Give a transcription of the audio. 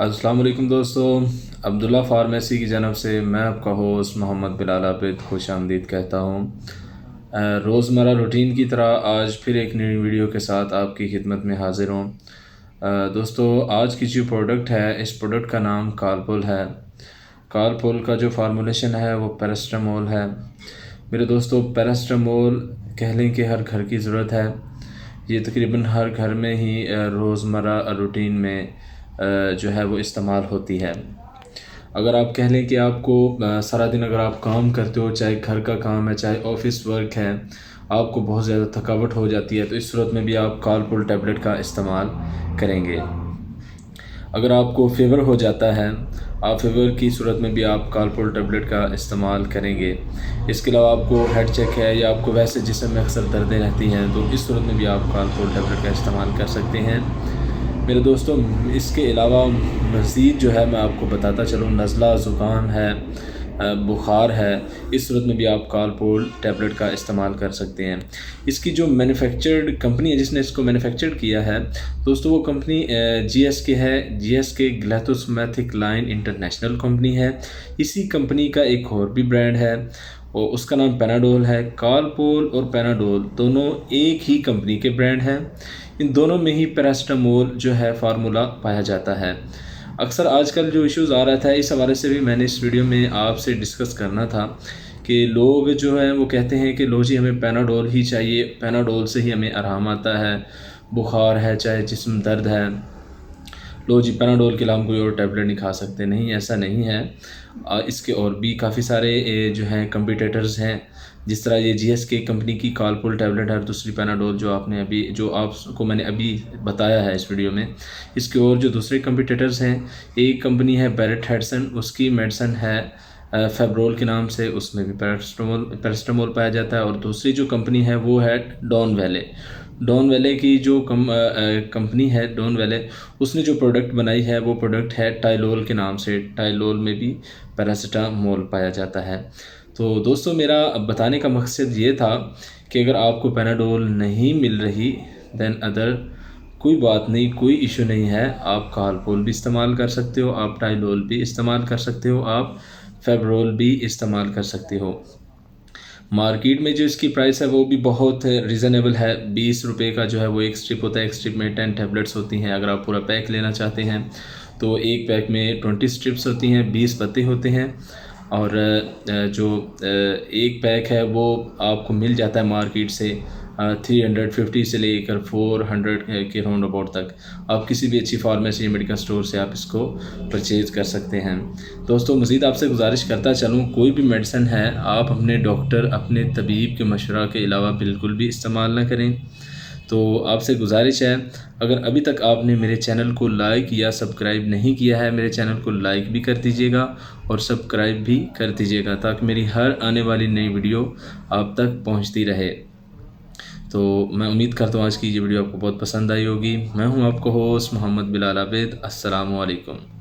अस्सलाम वालेकुम दोस्तों, अब्दुल्ला फार्मेसी की जानब से मैं आपका होस्ट मोहम्मद बिलाल आबिद खुश आमदीद कहता हूँ। रोज़मर्रा रूटीन की तरह आज फिर एक नई वीडियो के साथ आपकी खिदमत में हाज़िर हूँ। दोस्तों, आज की जो प्रोडक्ट है, इस प्रोडक्ट का नाम कालपुल है। कालपुल का जो फार्मूलेशन है वो पैरास्टामोल है। मेरे दोस्तों, पैरास्टामोल कह लें कि हर घर की ज़रूरत है। ये तकरीबन हर घर में ही रोज़मर्रा रूटीन में जो है वो इस्तेमाल होती है। अगर आप कह लें कि आपको सारा दिन अगर आप काम करते हो, चाहे घर का काम है चाहे ऑफिस वर्क है, आपको बहुत ज़्यादा थकावट हो जाती है, तो इस सूरत में भी आप कालपुल टैबलेट का इस्तेमाल करेंगे। अगर आपको फ़ीवर हो जाता है, आप फ़ीवर की सूरत में भी आप कालपुल टैबलेट का इस्तेमाल करेंगे। इसके अलावा आपको हेड चेक है या आपको वैसे जिस्म में अक्सर दर्दें रहती हैं, तो इस सूरत में भी आप कालपुल टैबलेट का इस्तेमाल कर सकते हैं। मेरे दोस्तों, इसके अलावा मज़ीद जो है मैं आपको बताता चलूँ, नज़ला, ज़ुकाम है, बुखार है, इस सूरत में भी आप कालपुल टैबलेट का इस्तेमाल कर सकते हैं। इसकी जो मैन्युफैक्चर्ड कंपनी है जिसने इसको मैन्युफैक्चर्ड किया है दोस्तों, वो कंपनी GSK है। GSK ग्लैक्सोस्मिथक्लाइन इंटरनेशनल कंपनी है। इसी कंपनी का एक और भी ब्रांड है और उसका नाम पैनाडोल है। कालपुल और पैनाडोल दोनों एक ही कंपनी के ब्रांड हैं। इन दोनों में ही पैरास्टामोल जो है फार्मूला पाया जाता है। अक्सर आजकल जो इश्यूज़ आ रहा था, इस हवाले से भी मैंने इस वीडियो में आपसे डिस्कस करना था कि लोग जो हैं वो कहते हैं कि लो जी हमें पैनाडोल ही चाहिए, पैनाडोल से ही हमें आराम आता है, बुखार है चाहे जिस्म दर्द है, लो जी पैनाडोल के अलावा हम कोई और टैबलेट नहीं खा सकते। नहीं, ऐसा नहीं है। इसके और भी काफ़ी सारे जो हैं कम्पिटिटर्स हैं। जिस तरह ये GSK कंपनी की कालपुल टैबलेट है और दूसरी पैनाडोल जो आपको मैंने अभी बताया है इस वीडियो में। इसके और जो दूसरे कम्पिटिटर्स हैं, एक कंपनी है बैरेट हेडसन, उसकी मेडिसन है फेब्रोल के नाम से, उसमें भी पैरास्टामोल पाया जाता है। और दूसरी जो कंपनी है वो है डॉन वैले की जो कंपनी है, डॉन वैले, उसने जो प्रोडक्ट बनाई है वो प्रोडक्ट है टाइलोल के नाम से। टाइलोल में भी पैरासीटामोल पाया जाता है। तो दोस्तों, मेरा बताने का मकसद ये था कि अगर आपको पैनाडोल नहीं मिल रही दैन अदर कोई बात नहीं, कोई इशू नहीं है। आप कालपुल भी इस्तेमाल कर सकते हो, आप टाइलोल भी इस्तेमाल कर सकते हो, आप फेब्रोल भी इस्तेमाल कर सकते हो। मार्केट में जो इसकी प्राइस है वो भी बहुत रिजनेबल है। 20 रुपये का जो है वो एक स्ट्रिप होता है। एक स्ट्रिप में 10 टैबलेट्स होती हैं। अगर आप पूरा पैक लेना चाहते हैं तो एक पैक में 20 स्ट्रिप्स होती हैं, 20 पत्ते होते हैं। और जो एक पैक है वो आपको मिल जाता है मार्केट से 350 से लेकर 400 के राउंड अबाउट तक। आप किसी भी अच्छी फार्मेसी या मेडिकल स्टोर से आप इसको परचेज़ कर सकते हैं। दोस्तों, मज़ीद आपसे गुजारिश करता चलूँ, कोई भी मेडिसिन है आप अपने डॉक्टर, अपने तबीब के मशवरा के अलावा बिल्कुल भी इस्तेमाल ना करें। तो आपसे गुजारिश है, अगर अभी तक आपने मेरे चैनल को लाइक या सब्सक्राइब नहीं किया है, मेरे चैनल को लाइक भी कर दीजिएगा और सब्सक्राइब भी कर दीजिएगा ताकि मेरी हर आने वाली नई वीडियो आप तक पहुंचती रहे। तो मैं उम्मीद करता हूँ आज की ये वीडियो आपको बहुत पसंद आई होगी। मैं हूँ आपको होस्ट मोहम्मद बिलाल आबिद। अस्सलामु अलैकुम।